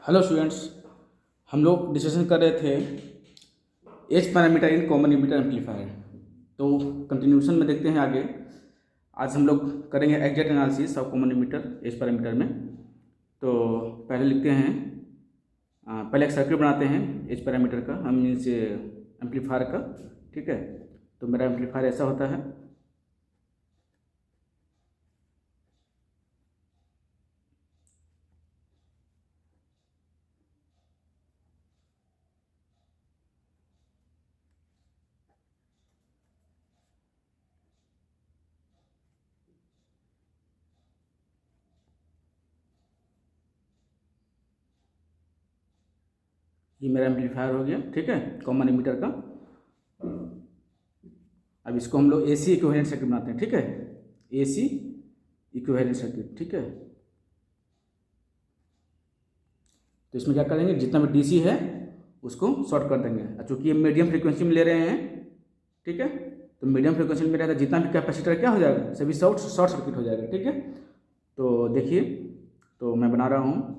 Hello students, हम लोग discussion कर रहे थे H parameter in common emitter amplifier. तो कंटिन्यूशन में देखते हैं आगे। आज हम लोग करेंगे exact analysis of common emitter H parameter में। तो पहले लिखते हैं, पहले एक सर्किट बनाते हैं एच पैरामीटर का, हम मीन्स एम्पलीफायर का। ठीक है, तो मेरा एम्पलीफायर ऐसा होता है। ये मेरा एम्पलीफायर हो गया, ठीक है, कॉमन एमिटर का। अब इसको हम लोग एसी इक्विवेलेंट सर्किट बनाते हैं। ठीक है, एसी इक्विवेलेंट सर्किट। ठीक है, तो इसमें क्या करेंगे, जितना भी डीसी है उसको शॉर्ट कर देंगे। चूँकि ये मीडियम फ्रीक्वेंसी में ले रहे हैं, ठीक है, तो मीडियम फ्रीक्वेंसी में रहता है, जितना भी कैपेसिटर क्या हो जाएगा, सभी शॉर्ट सर्किट हो जाएगा। ठीक है, तो देखिए, तो मैं बना रहा हूँ,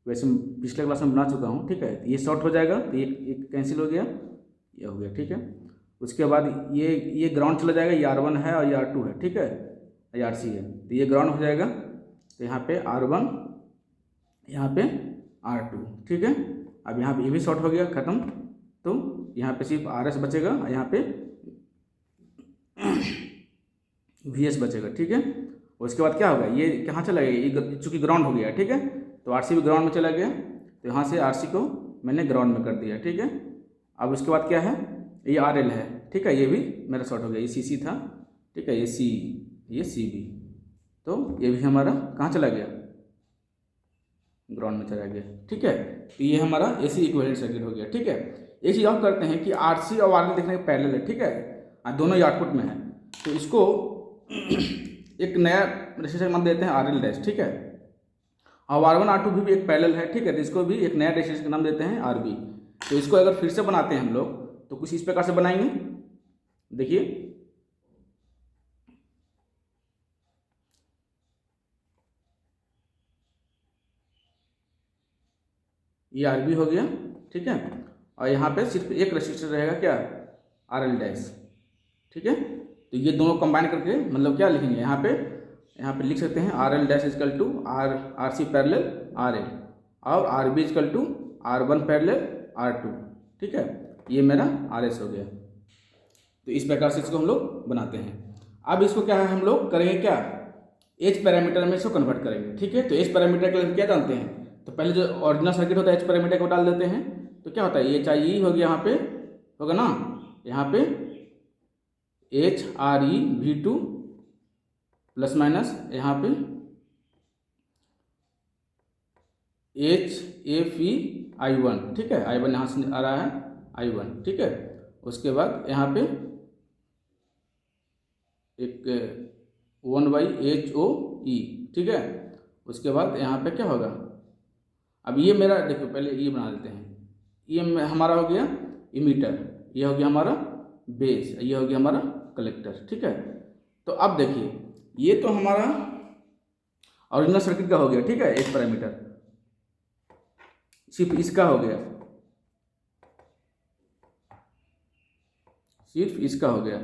वैसे पिछले क्लास में बना चुका हूँ। ठीक है, ये शॉर्ट हो जाएगा, तो ये कैंसिल हो गया, ये हो गया। ठीक है, उसके बाद ये ग्राउंड चला जाएगा, ये R1 है और ये R2 है। ठीक है, ये RC है, तो ये ग्राउंड हो जाएगा। तो यहाँ पे R1, यहाँ पे R2। ठीक है, अब यहाँ पे ये भी शॉर्ट हो गया, ख़त्म। तो यहाँ पे सिर्फ RS बचेगा, यहाँ पे VS बचेगा। ठीक है, उसके बाद क्या होगा, ये कहाँ चला गया, ये चूँकि ग्राउंड हो गया। ठीक है, तो RC भी ग्राउंड में चला गया, तो यहाँ से RC को मैंने ग्राउंड में कर दिया। ठीक है, अब उसके बाद क्या है, ये RL है। ठीक है, ये भी मेरा शॉर्ट हो गया, ये CC था। ठीक है, ये C, ये CB, तो ये भी हमारा कहाँ चला गया, ग्राउंड में चला गया। ठीक है, तो ये हमारा AC इक्विवेलेंट सर्किट हो गया। ठीक है, एक चीज़ और करते हैं कि RC और RL देखने के पैरेलल है। ठीक है, दोनों ही आउटपुट में है, तो इसको एक नया रेजिस्टेंस मान देते हैं RL डैश। ठीक है, और R1 R2 भी एक पैरेलल है। ठीक है, तो इसको भी एक नया रेजिस्टेंस का नाम देते हैं RB। तो इसको अगर फिर से बनाते हैं हम लोग, तो कुछ इस प्रकार से बनाएंगे। देखिए, ये RB हो गया। ठीक है, और यहाँ पे सिर्फ एक रेजिस्टर रहेगा, क्या, RL डैश। ठीक है, तो ये दोनों कंबाइन करके मतलब क्या लिखेंगे, यहाँ पे लिख सकते हैं RL dash equal to RC parallel RL, और RB equal to R1 parallel R2। ठीक है, ये मेरा RS हो गया। तो इस प्रकार से इसको हम लोग बनाते हैं। अब इसको क्या है, हम लोग करेंगे क्या, एच पैरामीटर में इसको कन्वर्ट करेंगे। ठीक है, तो एच पैरामीटर के लिए क्या जानते हैं, तो पहले जो ओरिजिनल सर्किट होता है एच पैरामीटर को डाल देते हैं। तो क्या होता है, ये चाहिए हो गया, यहाँ पे होगा ना, यहाँ पे HRE_V2 प्लस माइनस, यहाँ पे HFE_I1। ठीक है, I1 यहाँ से आ रहा है, I1। ठीक है, उसके बाद यहाँ पे एक 1/HOE। ठीक है, उसके बाद यहाँ पे क्या होगा, अब ये मेरा देखो, पहले ये बना देते हैं। ये हमारा हो गया इमीटर, ये हो गया हमारा बेस, ये हो गया हमारा कलेक्टर। ठीक है, तो अब देखिए, ये तो हमारा ओरिजिनल सर्किट का हो गया। ठीक है, एक पैरामीटर सिर्फ इसका हो गया, सिर्फ इसका हो गया।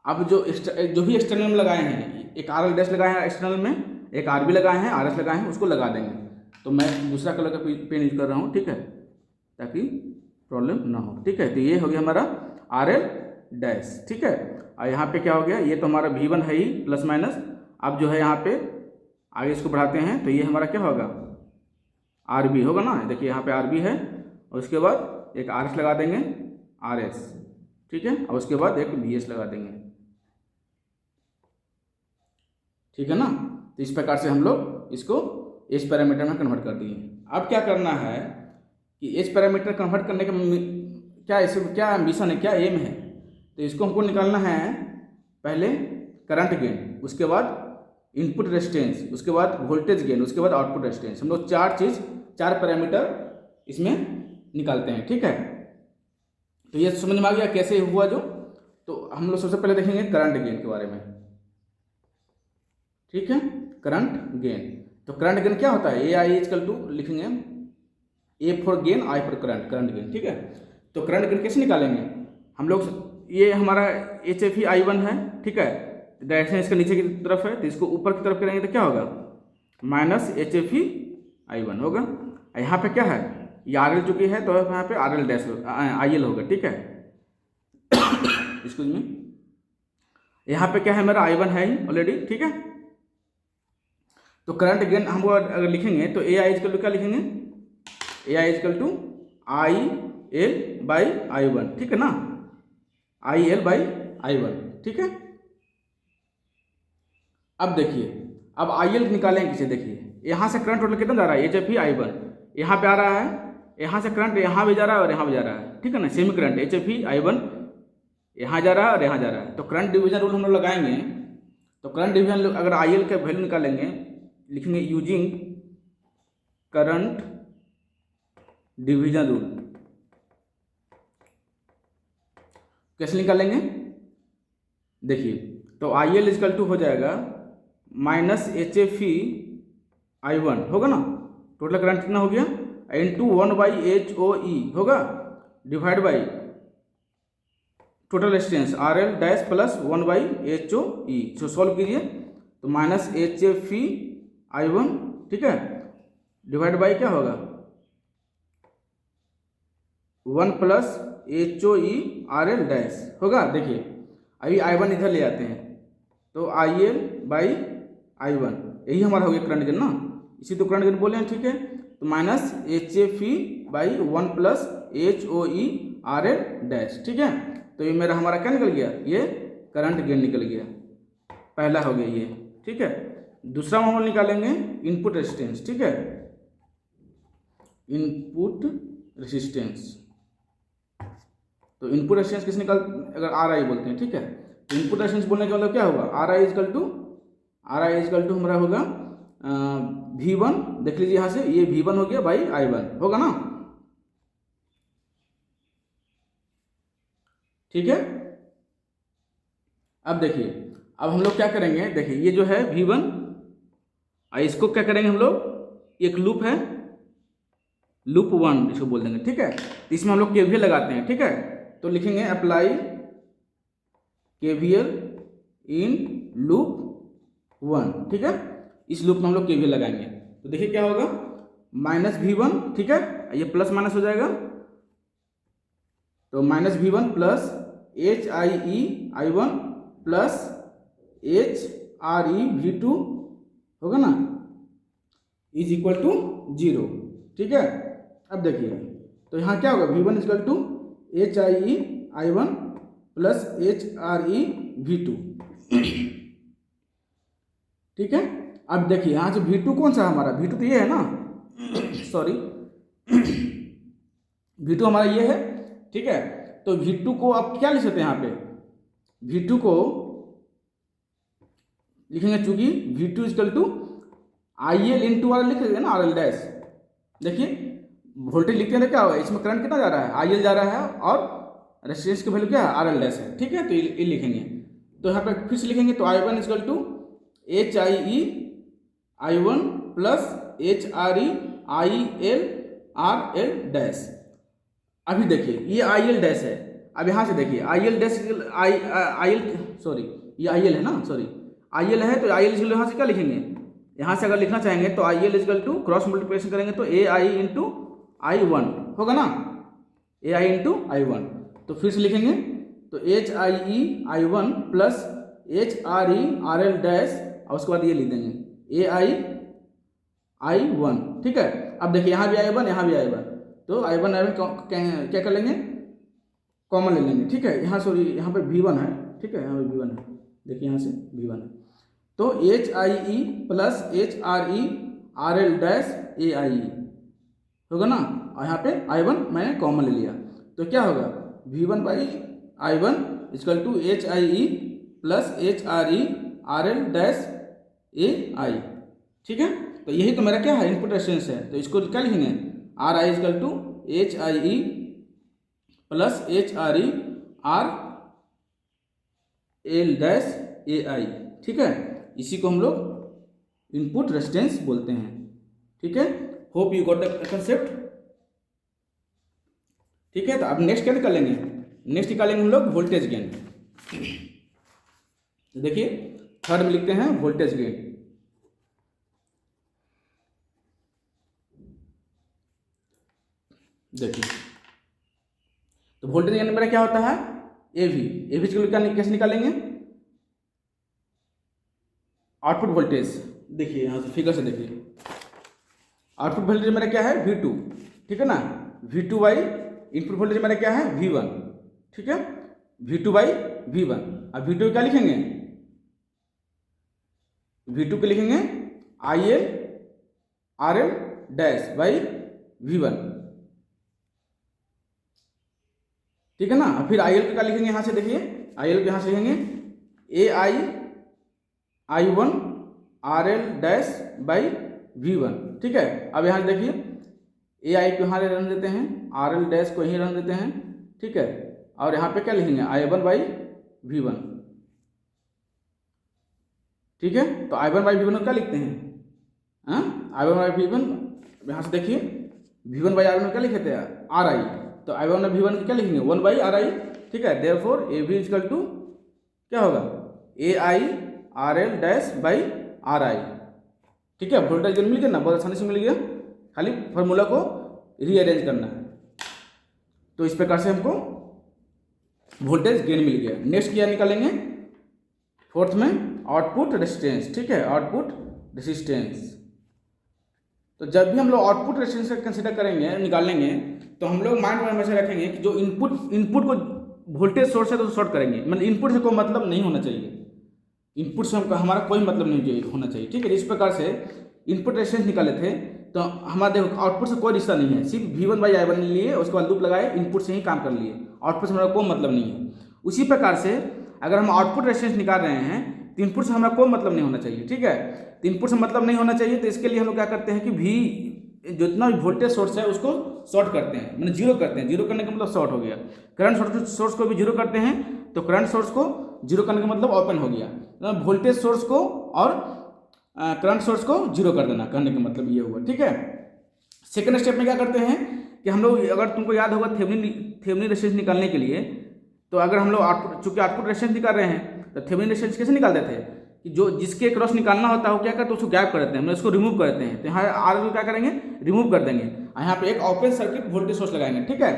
अब जो भी एक्सटर्नल में लगाए हैं, एक RL डैश लगाए हैं एक्सटर्नल में, एक RB लगाए हैं, RS लगाए हैं, उसको लगा देंगे। तो मैं दूसरा कलर का पेन यूज कर रहा हूँ। ठीक है, ताकि प्रॉब्लम ना हो। ठीक है, तो ये हो गया हमारा RL डैश। ठीक है, और यहाँ पे क्या हो गया, ये तो हमारा V1 है ही प्लस माइनस। अब जो है यहाँ पे आगे इसको बढ़ाते हैं, तो ये हमारा क्या होगा, RB होगा ना। देखिए, यहाँ पे RB है, और उसके बाद एक RS लगा देंगे, RS। ठीक है, और उसके बाद एक VS लगा देंगे। ठीक है ना, तो इस प्रकार से हम लोग इसको एच पैरामीटर में कन्वर्ट कर दिए। अब क्या करना है कि एच पैरामीटर कन्वर्ट करने का क्या क्या एम्बिशन है, क्या एम है, तो इसको हमको निकालना है पहले करंट गेन, उसके बाद इनपुट रेजिस्टेंस, उसके बाद वोल्टेज गेन, उसके बाद आउटपुट रेजिस्टेंस। हम लोग चार पैरामीटर इसमें निकालते हैं। ठीक है, तो ये समझ में आ गया कैसे हुआ जो। तो हम लोग सबसे पहले देखेंगे करंट गेन के बारे में। ठीक है, करंट गेन, तो करंट गेन क्या होता है, ए आई इजकल टू लिखेंगे A for gain, I for current, current gain, ठीक है। तो करंट गेन कैसे निकालेंगे हम लोग, ये हमारा H F E I one है, ठीक है, डायरेक्शन इसका नीचे की तरफ है, तो इसको ऊपर की तरफ करेंगे तो क्या होगा, minus H F E I one होगा। यहाँ पे क्या है, ये आर एल चुकी है, तो यहाँ पे are L dash I L होगा, ठीक है। एक्सक्यूज मी, यहाँ पे क्या है, मेरा आई वन है ही ऑलरेडी, ठीक है। तो करंट गेन हम अगर लिखेंगे तो ए आई इजकल टू क्या लिखेंगे, A I equal to I L by I one, ठीक है ना, I L by I one, ठीक है। अब देखिए, अब आई एल निकालेंगे किसे, देखिए यहाँ से करंट टोटल कितना जा रहा है, H F E I one, यहाँ पे आ रहा है, यहाँ से करंट यहाँ भी जा रहा है और यहाँ भी जा रहा है, ठीक है ना, semi current H F E I one यहाँ जा रहा है और यहाँ जा रहा है। तो करंट डिवीजन रूल हम लोग लगाएंगे, तो करंट डिवीजन अगर आई एल का वैल्यू निकालेंगे, लिखेंगे यूजिंग करंट डिवीजन रूल। कैसे निकालेंगे, देखिए, तो आई एल इजकल टू हो जाएगा minus H F E I one होगा ना, टोटल करंट कितना हो गया, into one by H O E होगा, divide by total resistance R L dash plus one by H O E. So solve कीजिए, तो minus H F E I one, ठीक है, डिवाइड बाई क्या होगा, one plus H O E R L dash होगा। देखिए अभी I one इधर ले आते हैं, तो I L by I one, यही हमारा हो गया करंट गेन ना, इसी तो करंट गेन बोले हैं, ठीक है। तो minus H F E by one plus H O E R L dash, ठीक है। तो ये मेरा हमारा क्या निकल गया, ये करंट गेन निकल गया, पहला हो गया ये, ठीक है। दूसरा हम निकालेंगे इनपुट रेजिस्टेंस, ठीक है, इनपुट रेजिस्टेंस। तो इनपुट रेजिस्टेंस किस निकाल, अगर आर आई बोलते हैं, ठीक है, तो इनपुट रेजिस्टेंस बोलने का मतलब क्या होगा, आर आई इजकल टू हमारा होगा वी वन, देख लीजिए यहाँ से, ये वी वन हो गया बाई आई वन होगा ना, ठीक है। अब देखिए, अब हम लोग क्या करेंगे, देखिए ये जो है वी वन, इसको क्या करेंगे हम लोग, एक लूप है, लूप वन इसको बोल देंगे, ठीक है। तो इसमें हम लोग केवीएल लगाते हैं, ठीक है। तो लिखेंगे apply KVL in loop one, ठीक है। इस लूप में हम लोग केवीएल लगाएंगे, तो देखिए क्या होगा, माइनस वी वन, ठीक है, ये प्लस माइनस हो जाएगा, तो minus V one plus H I E I one plus H R E V two होगा ना, इज इक्वल टू जीरो, ठीक है। अब देखिए, तो यहाँ क्या होगा, V one equal to H I E I one plus H R E V two, ठीक है। अब देखिए यहाँ से वी टू कौन सा है हमारा, वी टू तो ये है ना, सॉरी, वी टू हमारा ये है, ठीक है। तो वी टू को आप क्या लिख सकते हैं, यहाँ पे वी टू को लिखेंगे, चूंकि V two equal to I L into R L लिख देंगे ना, आर एल डैश। देखिए वोल्टेज लिखते हैं तो क्या होगा, इसमें करंट कितना जा रहा है, आई एल जा रहा है, और रेजिस्टेंस की वैल्यू क्या है, आर एल डैश है, ठीक है। तो ये लिखेंगे, तो यहाँ पे फिर से लिखेंगे, तो I one equal to H I E I one plus H R E I L R L dash. अभी देखिए ये आई एल डैश है, अब यहाँ से देखिए I L dash I L, sorry ये आई एल है ना, सॉरी आई एल है, तो आई एल यहाँ से क्या लिखेंगे, यहाँ से अगर लिखना चाहेंगे तो I L equal to cross multiplication करेंगे तो ए आई इंटू आई वन होगा ना, ए आई इंटू आई वन। तो फिर से लिखेंगे, तो H I E I one plus H R E R L dash, और उसके बाद ये लिख देंगे ए आई वन, ठीक है। अब देखिए यहाँ भी आई वन, यहाँ भी आई वन, तो आई वन क्या कर लेंगे, कॉमन ले लेंगे, ठीक है। यहाँ सॉरी यहाँ पे वी वन है, ठीक है, यहाँ पे वी वन है, देखिए यहाँ से वी वन है, तो H I E plus H R E R L dash A I E होगा ना, और यहाँ पे आई वन मैंने कॉमन ले लिया, तो क्या होगा V one by I one equal to H I E plus H R E R L dash A I, ठीक है। तो यही तो मेरा क्या है, इनपुट रेजिस्टेंस है, तो इसको क्या लिखेंगे, R I equal to H I E plus H R E R L dash A I, ठीक है। इसी को हम लोग इनपुट रेजिस्टेंस बोलते हैं। ठीक है, hope you got the concept. ठीक है, तो अब नेक्स्ट क्या निकालेंगे, नेक्स्ट निकालेंगे हम लोग वोल्टेज गेन। देखिए थर्ड में लिखते हैं वोल्टेज गेन। देखिए तो वोल्टेज गेन मेरा क्या होता है, एवी। एवी कैसे निकालेंगे, आउटपुट वोल्टेज। देखिए यहाँ से फिगर से देखिए, आउटपुट वोल्टेज मेरा क्या है V2, ठीक है ना, V2 बाई इनपुट वोल्टेज मेरा क्या है V1, ठीक है, V2 बाई V1। अब V2 क्या लिखेंगे, V2 के लिखेंगे IL RL dash by V1, ठीक है ना। फिर IL का लिखेंगे यहाँ से, देखिए IL के यहाँ से लिखेंगे AI I1 RL dash by V1, ठीक है। अब यहाँ देखिए AI को यहाँ रहने देते हैं, RL डैश को यहीं रहने देते हैं, ठीक है। और यहाँ पे क्या लिखेंगे I1 बाई V1, ठीक है। तो I1 बाई V1 क्या लिखते हैं, I1 बाई V1, यहाँ से देखिए V1 बाई R1 क्या लिखे थे RI, तो I1 बाई V1 क्या लिखेंगे 1 बाई RI, ठीक है। देयरफॉर AV इक्वल टू क्या होगा AI RL dash by RI, ठीक है। वोल्टेज गेन मिल गया ना, बहुत आसानी से मिल गया, खाली फार्मूला को रीअरेंज करना है। तो इस प्रकार से हमको वोल्टेज गेन मिल गया। नेक्स्ट क्या निकालेंगे, फोर्थ में आउटपुट रेजिस्टेंस, ठीक है, आउटपुट रेजिस्टेंस। तो जब भी हम लोग आउटपुट रेजिस्टेंस का कंसीडर करेंगे, निकालेंगे, तो हम लोग माइंड में हमेशा रखेंगे कि जो इनपुट को वोल्टेज सोर्स है तो शॉर्ट करेंगे, मतलब इनपुट से कोई मतलब नहीं होना चाहिए, इनपुट से हमारा कोई मतलब नहीं होना चाहिए, ठीक है। इस प्रकार से इनपुट रेजिस्टेंस निकाले थे, तो हमारा देखो आउटपुट से कोई रिश्ता नहीं है, सिर्फ V1 बाई I1 लिए, उसके बाद लूप लगाए, इनपुट से ही काम कर लिए, आउटपुट से हमारा कोई मतलब नहीं है। उसी प्रकार से अगर हम आउटपुट रेजिस्टेंस निकाल रहे हैं तो इनपुट से हमारा कोई मतलब नहीं होना चाहिए, ठीक है। तो इनपुट से मतलब नहीं होना चाहिए, तो इसके लिए हम लोग क्या करते हैं कि जितना भी वोल्टेज सोर्स है उसको शॉर्ट करते हैं, मतलब जीरो करते हैं। जीरो करने का मतलब शॉर्ट हो गया। करंट सोर्स को भी जीरो करते हैं, तो करंट सोर्स को जीरो करने का मतलब ओपन हो गया। वोल्टेज सोर्स को और करंट सोर्स को जीरो कर देना, कहने का मतलब ये हुआ, ठीक है। सेकंड स्टेप में क्या करते हैं कि हम लोग, अगर तुमको याद होगा थेवेनिन रेजिस्टेंस निकालने के लिए, तो अगर हम लोग चूंकि आउटपुट रेजिस्टेंस निकाल रहे हैं, तो थेवेनिन रेजिस्टेंस कैसे निकालते थे कि जो जिसके क्रॉस निकालना होता है वो क्या करते हैं, उसको गैप कर देते हैं, मतलब उसको रिमूव कर देते हैं। तो यहाँ आर को क्या करेंगे, रिमूव कर देंगे, यहाँ पे एक ओपन सर्किट वोल्टेज सोर्स लगाएंगे, ठीक है।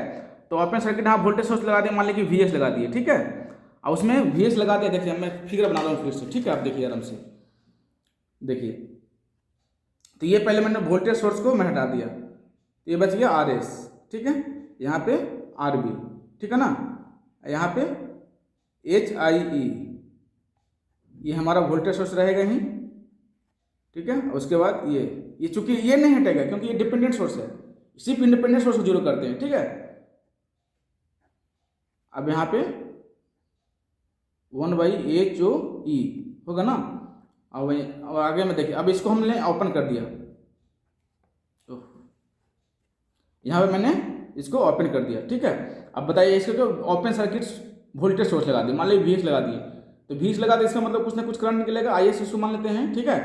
तो ओपन सर्किट यहाँ वोल्टेज सोर्स लगा दिए, मान लीजिए VX लगा दिए, ठीक है। और उसमें VX लगा दिया, देखिए मैं फिगर बना रहा हूँ फिर से, ठीक है। आप देखिए आराम से देखिए, तो ये पहले मैंने वोल्टेज सोर्स को मैं हटा दिया, तो ये बच गया RS, ठीक है। यहाँ पे RB, ठीक है ना, यहाँ पे HIE, ये हमारा वोल्टेज सोर्स रहेगा ही, ठीक है। उसके बाद ये चूंकि ये नहीं हटेगा क्योंकि ये डिपेंडेंट सोर्स है, सिर्फ इंडिपेंडेंट सोर्स को जीरो करते हैं, ठीक है। अब यहाँ पे 1 बाई HOE होगा ना। अब आगे में देखिए, अब इसको हमने ओपन कर दिया, तो यहाँ पे मैंने इसको ओपन कर दिया, ठीक है। अब बताइए इसको जो ओपन सर्किट वोल्टेज सोर्स लगा दिए, मान लीजिए VX लगा दिए, तो VX लगा दिए, इसका मतलब कुछ ना कुछ करंट निकलेगा, IS इसको मान लेते हैं, ठीक है।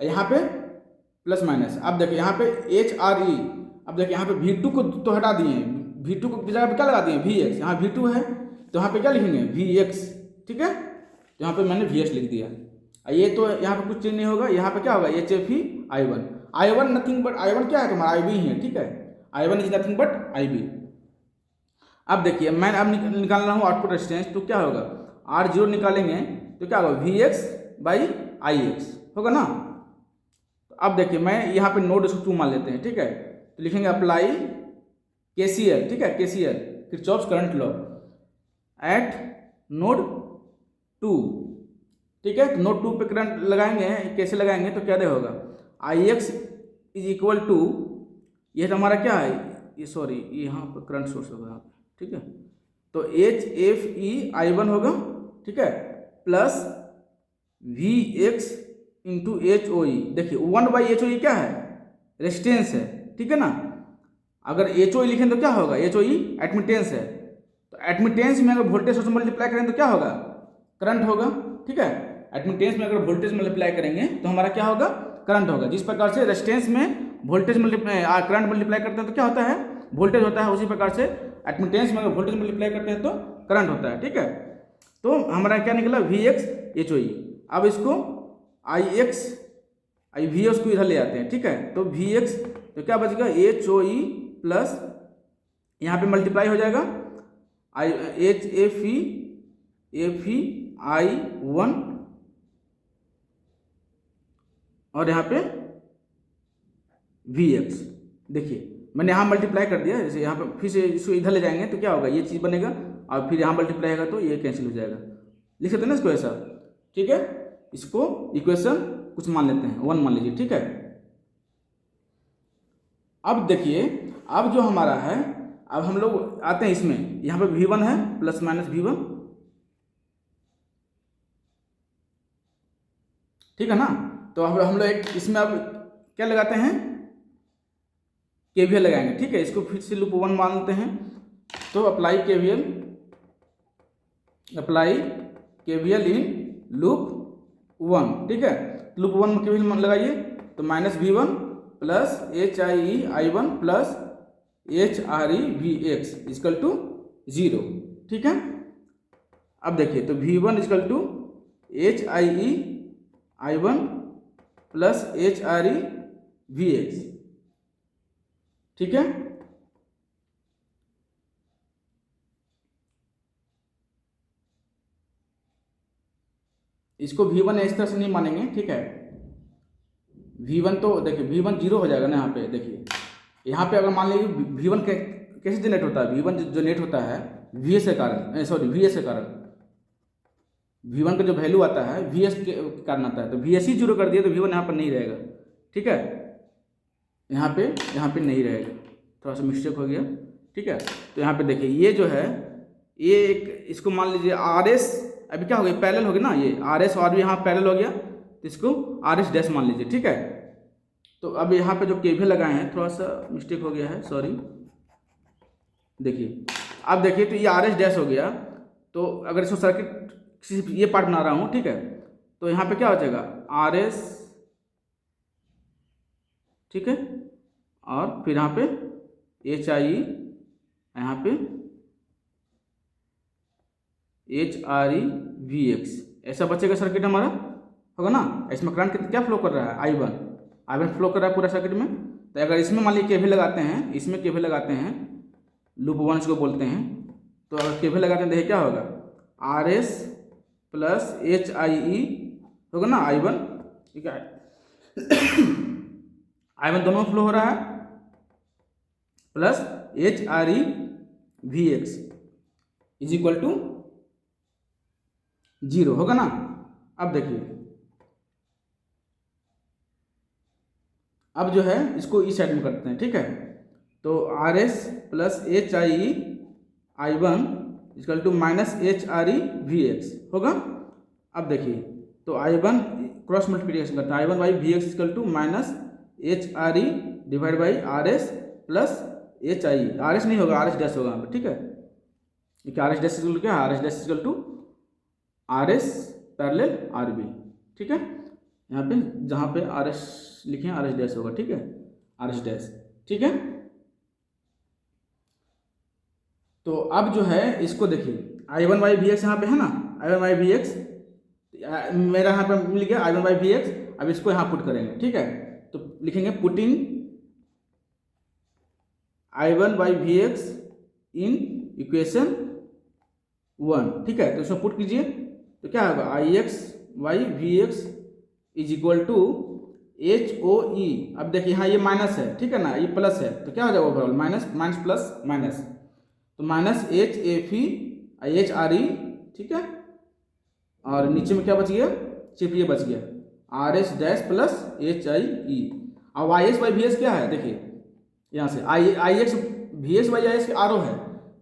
यहाँ पे प्लस माइनस, अब देखिए यहाँ पे HRE, अब देखिए यहाँ पे V2 को तो हटा दिए, V2 को जगह पे क्या लगा दिए VX, यहाँ V2 है तो यहाँ पे क्या लिखेंगे VX, ठीक है। तो यहाँ पे मैंने VX लिख दिया। ये तो यहाँ पे कुछ चेंज नहीं होगा, यहाँ पे क्या होगा HFE I1 nothing but I1 क्या है तुम्हारा IB ही है, ठीक है। I1 is nothing but IB। अब देखिए मैं अब निकाल रहा हूँ आउटपुट रेजिस्टेंस, तो क्या होगा R0 निकालेंगे तो क्या होगा VX बाई IX होगा ना। तो अब देखिए मैं यहाँ पे नोड इसको 2 मान लेते हैं, ठीक है। तो लिखेंगे अप्लाई KCL, ठीक है, KCL Kirchhoff's current law at node 2, ठीक है। तो नोड 2 पे करंट लगाएंगे, कैसे लगाएंगे, तो क्या दे होगा IX इज इक्वल टू, ये तो हमारा क्या है, ये सॉरी ये यहाँ पर करंट सोर्स होगा यहाँ पे, ठीक है। तो HFE I1 होगा, ठीक है, प्लस VX इंटू HOE। देखिए 1 बाई HOE क्या है, रेजिस्टेंस है, ठीक है ना। अगर HOE लिखें तो क्या होगा, HOE एडमिटेंस है, तो एडमिटेंस में अगर वोल्टेज सोर्स मल्टीप्लाई करें तो क्या होगा, करंट होगा, ठीक है। एडमिटेंस में अगर वोल्टेज मल्टीप्लाई करेंगे तो हमारा क्या होगा, करंट होगा। जिस प्रकार से रेजिस्टेंस में वोल्टेज करंट मल्टीप्लाई करते हैं तो क्या होता है, वोल्टेज होता है, उसी प्रकार से एडमिटेंस में अगर वोल्टेज मल्टीप्लाई करते हैं तो करंट होता है। ठीक है, तो हमारा क्या निकला, VX HOE। अब इसको VX को इधर ले आते हैं। ठीक है, तो VX तो क्या बचेगा, HOE प्लस यहाँ पे मल्टीप्लाई हो जाएगा FEI1 और यहाँ पे VX। देखिए मैंने यहाँ मल्टीप्लाई कर दिया, जैसे यहाँ पे फिर से इसको इधर ले जाएंगे तो क्या होगा, ये चीज़ बनेगा और फिर यहाँ मल्टीप्लाई होगा तो ये कैंसिल हो जाएगा। लिख सकते हैं ना इसको ऐसा। ठीक है, इसको इक्वेशन कुछ मान लेते हैं, 1 मान लीजिए। ठीक है, अब देखिए, अब जो हमारा है, अब हम लोग आते हैं इसमें, यहाँ पे V1 है प्लस माइनस V1। ठीक है ना, तो अब हम लोग इसमें अब क्या लगाते हैं, KVL लगाएंगे। ठीक है, इसको फिर से लूप 1 मान लेते हैं, तो अप्लाई KVL इन लूप 1। ठीक है, लूप 1 में KVL लगाइए तो minus V1 plus HIE1 plus HREVX equal to 0। ठीक है, अब देखिए तो V1 equal to HIE1 plus HREVX। ठीक है, इसको V1 इस तरह से नहीं मानेंगे। ठीक है, V1 तो देखिए V1 0 हो जाएगा ना। यहाँ पे देखिए, यहाँ पे अगर मान लीजिए V1 कैसे जनरेट होता है, V1 जनरेट होता है VS के कारण, VS के कारण। V1 का जो वैल्यू आता है VS के कारण आता है, तो VS ही 0 कर दिए तो V1 यहाँ पर नहीं रहेगा। ठीक है, यहाँ पे नहीं रहेगा, थोड़ा सा मिस्टेक हो गया। ठीक है, तो यहाँ पे देखिए ये जो है, ये एक इसको मान लीजिए RS, अभी क्या हो गया, पैरेलल हो गया ना, ये RS और भी यहाँ पैरेलल हो गया, तो इसको RS डैश मान लीजिए। ठीक है, तो अब यहाँ पे जो KVL लगाए हैं, थोड़ा सा मिस्टेक हो गया है, सॉरी। देखिए, अब देखिए तो ये RS डैश हो गया, तो अगर इसको सर्किट सिर्फ ये पार्ट बना रहा हूँ। ठीक है, तो यहाँ पे क्या हो जाएगा, RS। ठीक है, और फिर यहाँ पे HIE, यहाँ पे HREVX, ऐसा बचेगा सर्किट हमारा, होगा ना। इसमें करंट क्या फ्लो कर रहा है, I1 फ्लो कर रहा है पूरा सर्किट में। तो अगर इसमें मान लीजिए KVL लगाते हैं, इसमें KVL लगाते हैं, लूप 1 इसको बोलते हैं, तो अगर KVL लगाते हैं देखिए क्या होगा, RS प्लस HIE होगा ना, I1। ठीक है, I1 दोनों फ्लो हो रहा है, plus HREVX is equal to 0 होगा ना। अब देखिए, अब जो है इसको इस साइड में करते हैं। ठीक है, तो RS plus HIE1 equal to minus HREVX होगा। अब देखिए, तो I1 क्रॉस मल्टीप्लिकेशन करते हैं, I1 by VX equal to minus HRE divide by RS plus HIE। RS नहीं होगा, RS डैश होगा। ठीक है, RS डैश इक्वल टू क्या है, RS dash equal to RS parallel RB। ठीक है, यहाँ पे जहाँ पे RS लिखे हैं RS डैश होगा। ठीक है, RS डैश। ठीक है, तो अब जो है इसको देखिए, I1 बाई VX यहाँ पे है ना, I1 बाई VX मेरा यहाँ पे मिल गया I1 बाई VX। अब इसको यहाँ पुट करेंगे। ठीक है, तो लिखेंगे putting I1 by VX in equation 1। ठीक है, तो इसमें पुट कीजिए तो क्या होगा, IX by VX is equal to HOE। अब देखिए यहाँ ये माइनस है, ठीक है ना, ये प्लस है, तो क्या हो जाएगा overall, minus minus plus minus, तो माइनस HFE HRE। ठीक है, और नीचे में क्या बच गया, सिर्फ ये बच गया RS डैश प्लस HIE। अब IX बाई VS क्या है, देखिए यहाँ से IX VS by IX RO है,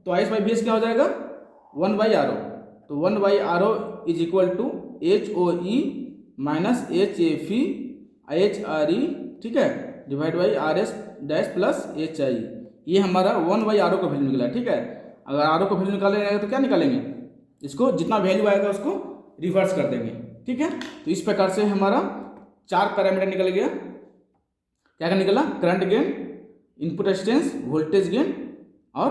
तो IX बाई VS क्या हो जाएगा 1 बाई RO, तो 1 by RO is equal to HOE minus HFE HRE। ठीक है, divide by RS dash plus HIE। ये हमारा 1 बाई RO का वैल्यू निकला। ठीक है, अगर RO का वैल्यू निकालेंगे तो क्या निकालेंगे, इसको जितना वैल्यू आएगा उसको रिवर्स कर देंगे। ठीक है। तो इस प्रकार से हमारा 4 पैरामीटर निकल गया। क्या क्या निकला? Current gain, input resistance, voltage gain और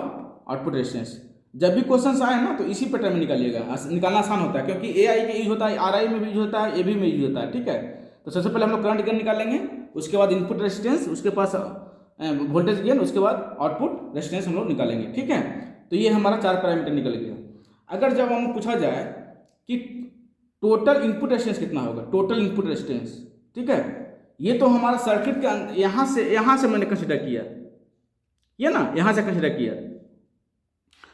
आउटपुट रेजिस्टेंस। जब भी क्वेश्चन आए ना तो इसी पैटर्न में निकालिएगा, निकालना आसान होता है, क्योंकि AI के यूज होता है, RI में भी यूज होता है, AB में यूज होता है, ठीक है। तो सबसे पहले हम लोग करंट गेन निकालेंगे, उसके बाद इनपुट रेजिस्टेंस, उसके पास वोल्टेज गेन, उसके बाद आउटपुट रेजिस्टेंस हम लोग निकालेंगे, ठीक है। तो ये हमारा 4 पैरामीटर निकल गया। अगर जब हम पूछा जाए कि टोटल इनपुट रेजिस्टेंस कितना होगा, टोटल इनपुट रेजिस्टेंस, ठीक है, ये तो हमारा सर्किट के यहाँ से मैंने कंसिडर किया, ये ना यहाँ से कंसिडर किया,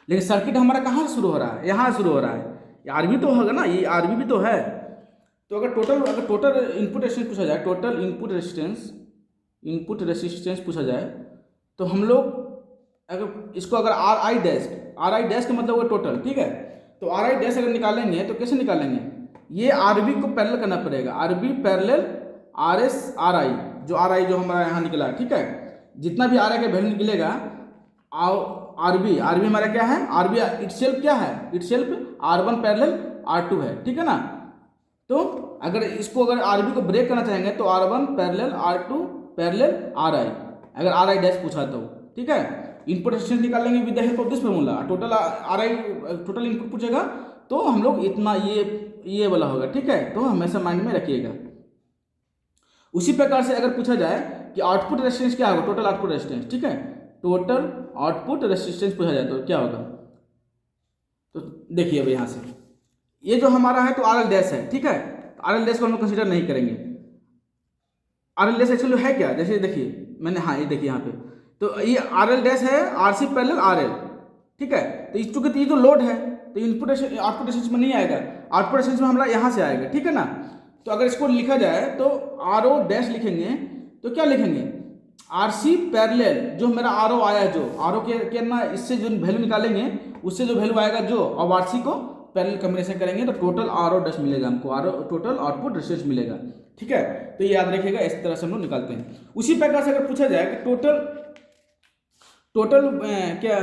लेकिन सर्किट हमारा कहाँ से शुरू हो रहा है? यहाँ से शुरू हो रहा है। ये RB तो होगा ना, ये RB भी तो है। तो अगर टोटल इनपुट रेजिस्टेंस पूछा जाए, टोटल इनपुट रेजिस्टेंस पूछा जाए, तो हम लोग अगर इसको अगर RI डैश का मतलब होगा टोटल, ठीक है। तो RI डैश अगर निकालेंगे तो कैसे निकालेंगे? ये RB को पैरेलल करना पड़ेगा, RB पैरेलल RS RI, जो RI जो हमारा यहाँ निकला है, ठीक है। जितना भी RI का वैल्यू निकलेगा, RB हमारा क्या है? RB इटसेल्फ क्या है? इटसेल्फ R1 पैरेलल R2 है, ठीक है ना। तो अगर इसको अगर RB को ब्रेक करना चाहेंगे तो R1 parallel R2 parallel RI, अगर RI डैश पूछा तो, ठीक है। इनपुट रेजिस्टेंस निकालेंगे with the help of this formula. Total input पूछेगा तो हम लोग इतना ये वाला होगा, ठीक है। तो हमेशा माइंड में रखिएगा। उसी प्रकार से अगर पूछा जाए कि आउटपुट रेजिस्टेंस क्या होगा, टोटल आउटपुट रेजिस्टेंस, ठीक है, टोटल आउटपुट रेजिस्टेंस पूछा जाए तो क्या होगा? तो देखिए अब यहाँ से ये जो हमारा है तो RL डैश है, ठीक है। RL डैश को हम लोग कंसिडर नहीं करेंगे। RL डैश एक्चुअली है क्या? जैसे देखिए मैंने, हाँ ये देखिए यहाँ पे, तो ये RL डैश है RC पैरेलल RL, ठीक है। तो इस चूंकि ये जो लोड है तो इनपुट आउटपुट रेजिस्टेंस में नहीं आएगा, आउटपुट रेजिस्टेंस में हमारा यहाँ से आएगा, ठीक है ना। तो अगर इसको लिखा जाए तो RO डैश लिखेंगे तो क्या लिखेंगे? RC पैरेलल, जो मेरा RO आया, जो RO के ना इससे जो वैल्यू निकालेंगे उससे जो वैल्यू आएगा जो, अब RC को पैरेलल कॉम्बिनेशन करेंगे तो टोटल RO डैश मिलेगा हमको, RO टोटल आउटपुट रेजिस्टेंस मिलेगा, ठीक है। तो ये याद रखिएगा, इस तरह से हम लोग निकालते हैं। उसी प्रकार से अगर पूछा जाए कि टोटल क्या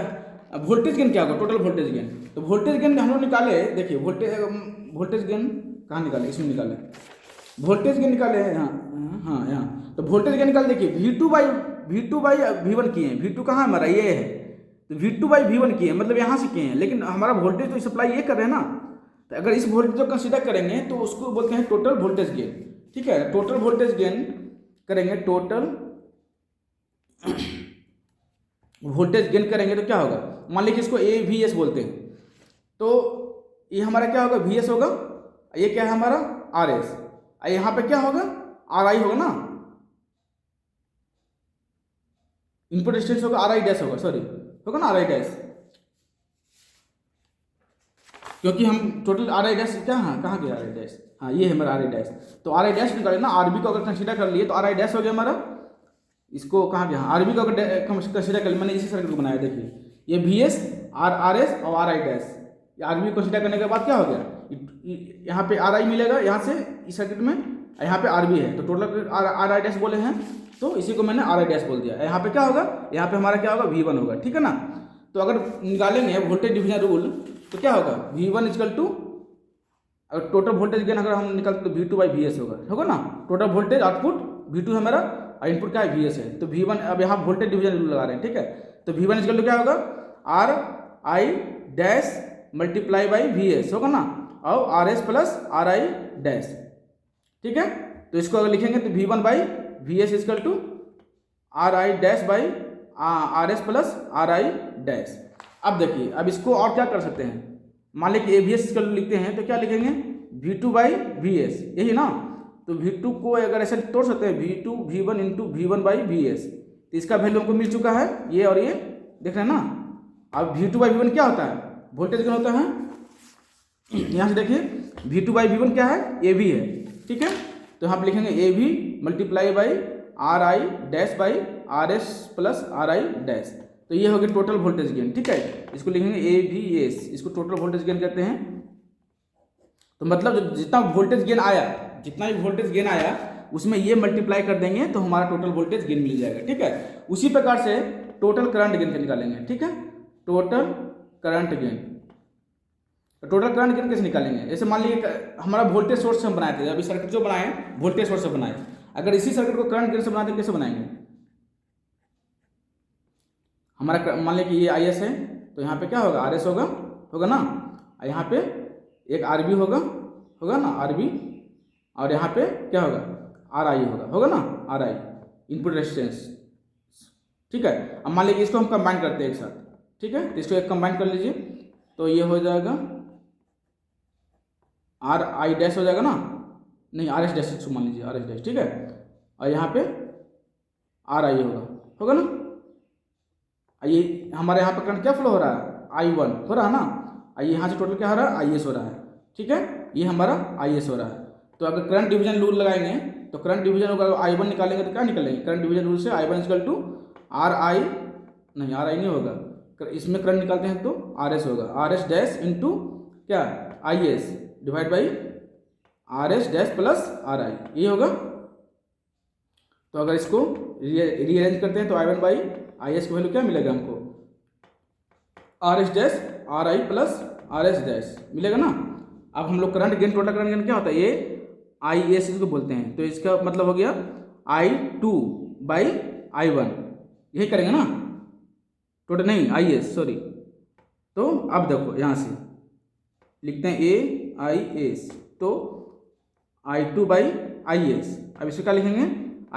वोल्टेज गेन क्या होगा, टोटल वोल्टेज गेन, तो वोल्टेज गेन हम लोग निकाले, देखिए वोल्टेज गेन कहाँ निकाले, इसमें निकाले, वोल्टेज गेन निकाले हैं यहाँ। तो वोल्टेज गेन निकाले, देखिए V2 बाई V1 किए हैं। V2 कहाँ हमारा? ये है, तो V2 बाई V1 किए हैं, मतलब यहाँ से किए हैं, लेकिन हमारा वोल्टेज तो सप्लाई ये कर रहे हैं ना। तो अगर इस वोल्टेज को कंसिडर करेंगे तो उसको बोलते हैं टोटल वोल्टेज गेन, ठीक है। टोटल वोल्टेज गेन करेंगे, टोटल वोल्टेज गेन करेंगे तो क्या होगा? मान लीजिए इसको AVS बोलते हैं, तो ये हमारा क्या होगा? VS होगा। ये क्या है हमारा? RS। यहाँ पे क्या होगा? RI होगा ना, इनपुट रेजिस्टेंस होगा, RI डैश होगा, सॉरी होगा ना RI डैश, क्योंकि हम टोटल RI डैश क्या, हाँ कहाँ गया RI डैश, हाँ ये है हमारा RI डैश। तो RI डैश निकाले ना, RB को अगर कंसीडर कर लिए तो RI डैश हो गया हमारा, इसको कहाँ गया, RB को अगर कंसीडर कर लिया, मैंने इसी सर्किट को बनाया, देखिए ये VS RS और RI डैश, RB को कंसीडर करने के बाद क्या हो गया, यहाँ पे RI मिलेगा, यहाँ से इस सर्किट में, यहाँ पे RB है, तो टोटल RI डैश बोले हैं, तो इसी को मैंने RI डैश बोल दिया। यहाँ पे क्या होगा? यहाँ पे हमारा क्या होगा? V1 होगा, ठीक है ना। तो अगर निकालेंगे वोल्टेज डिवीजन रूल तो क्या होगा? V1 इक्वल टू, अगर टोटल वोल्टेज गेन अगर हम निकालते तो V2 बाई VS होगा ना। टोटल वोल्टेज आउटपुट V2 है मेरा और इनपुट क्या है? VS है। तो V1, अब यहाँ वोल्टेज डिवीजन रूल लगा रहे हैं, ठीक है। तो V1 इक्वल टू क्या होगा? RI dash multiply by VS होगा ना, और RS प्लस RI डैश, ठीक है। तो इसको अगर लिखेंगे तो V1 by VS equal to RI dash by RS plus RI dash. अब देखिए, अब इसको और क्या कर सकते हैं, मान लीजिए AVS इक्वल टू लिखते हैं तो क्या लिखेंगे? V2 बाई VS, यही ना। तो V2 को अगर ऐसे तोड़ सकते हैं, V2 V1 into V1 by VS, तो इसका वैल्यू हमको मिल चुका है, ये और ये देख रहे हैं ना। अब V2 बाई V1 क्या होता है? वोल्टेज गेन होता है। यहाँ से देखिए V2 बाई V1 क्या है? AV है, ठीक है। तो यहाँ पे लिखेंगे AV multiply by RI dash by RS plus RI dash, तो ये हो गया टोटल वोल्टेज गेन, ठीक है। इसको लिखेंगे AVS, इसको टोटल वोल्टेज गेन कहते हैं। तो मतलब जितना वोल्टेज गेन आया, जितना भी वोल्टेज गेन आया उसमें ये मल्टीप्लाई कर देंगे तो हमारा टोटल वोल्टेज गेन मिल जाएगा, ठीक है। उसी प्रकार से टोटल करंट गेन निकालेंगे, ठीक है। टोटल करंट गेन, तो टोटल करंट गेन कैसे निकालेंगे? जैसे मान लीजिए हमारा वोल्टेज सोर्स हम बनाए थे, अभी सर्किट जो बनाए वोल्टेज सोर्स से बनाए, अगर इसी सर्किट को करंट गेन से बनाते कैसे बनाएंगे? हमारा मान लीजिए कि ये आई एस है, तो यहाँ पे क्या होगा? आर एस होगा ना, और यहाँ पे एक आर बी होगा ना, आर बी, और यहाँ पे क्या होगा? आर आई होगा ना, आर आई इनपुट रेजिस्टेंस। ठीक है, अब मान लीजिए इसको हम कंबाइन करते हैं एक साथ, ठीक है, तो इसको एक कंबाइन कर लीजिए, तो ये हो जाएगा आर आई डैश हो जाएगा ना, नहीं आर एस डैश मान लीजिए, आर एस डैश, ठीक है, और यहाँ पे आर आई होगा ना। ये हमारे यहाँ पे करंट क्या फ्लो हो रहा है? I1 हो रहा है ना, यहाँ से टोटल क्या हो रहा है? IS हो रहा है, ठीक है, ये हमारा IS हो रहा है। तो अगर करंट डिवीजन रूल लगाएंगे तो करंट डिवीजन होगा, I1 निकालेंगे तो क्या निकालेंगे? करंट डिवीजन रूल से I1 इक्वल टू आर आई नहीं होगा, इसमें करंट निकालते हैं तो RS होगा, RS डैश इंटू क्या? IS divide by RS dash plus RI, ये होगा। तो अगर इसको रीअरेंज करते हैं तो I1 बाई IS की वैल्यू क्या मिलेगा हमको? RS dash RI plus RS dash मिलेगा ना। अब हम लोग current gain, total current gain क्या होता है? ये IS इसको बोलते हैं, तो इसका मतलब हो गया I2 बाई I1, यही करेंगे ना, टोटल नहीं IS सॉरी। तो अब देखो यहाँ से लिखते हैं AIS, तो I2 बाई IS, अब इसको क्या लिखेंगे?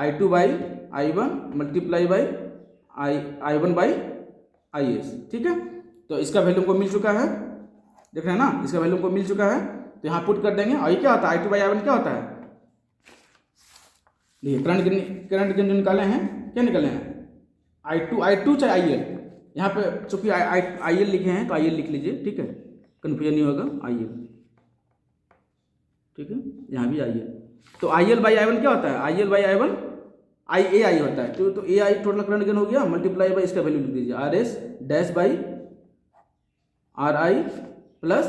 I2 by I1 multiply by I1 by IS, ठीक है। तो इसका वैल्यू को मिल चुका है, देख रहे हैं ना, इसका वैल्यू को मिल चुका है, तो यहाँ पुट कर देंगे। और ये क्या होता है? I2 बाई I1 क्या होता है? देखिए करंट गेन जो निकाले हैं, क्या निकाले हैं? I2 चाहे IL, यहाँ पे चूंकि IL लिखे हैं तो IL लिख लीजिए, ठीक है, कन्फ्यूजन नहीं होगा, IL, ठीक है, यहाँ भी IL। तो IL बाई I1 क्या होता है? IL बाई I1 AI होता है, तो AI टोटल करंट गेन हो गया, मल्टीप्लाई बाई इसका वैल्यू लिख दीजिए, RS dash by RI plus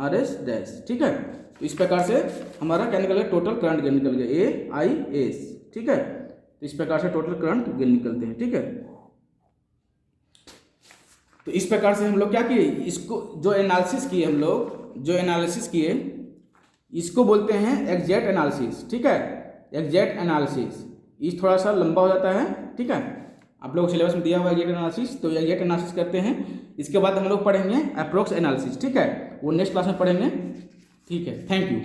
RS dash, ठीक है। तो इस प्रकार से हमारा क्या निकल गया? टोटल करंट गेन निकल गया AIS, ठीक है। तो इस प्रकार से टोटल करंट गेन निकलते हैं, ठीक है। तो इस प्रकार से हम लोग क्या किए? इसको जो एनालिसिस किए हम लोग, इसको बोलते हैं एग्जैक्ट एनालिसिस, ठीक है, एग्जैक्ट एनालिसिस। ये थोड़ा सा लंबा हो जाता है, ठीक है, आप लोग सिलेबस में दिया हुआ है एग्जैक्ट एनालिसिस, तो एग्जैक्ट एनालिसिस करते हैं। इसके बाद हम लोग पढ़ेंगे अप्रोक्स एनालिसिस, ठीक है, वो नेक्स्ट क्लास में पढ़ेंगे, ठीक है। Thank you.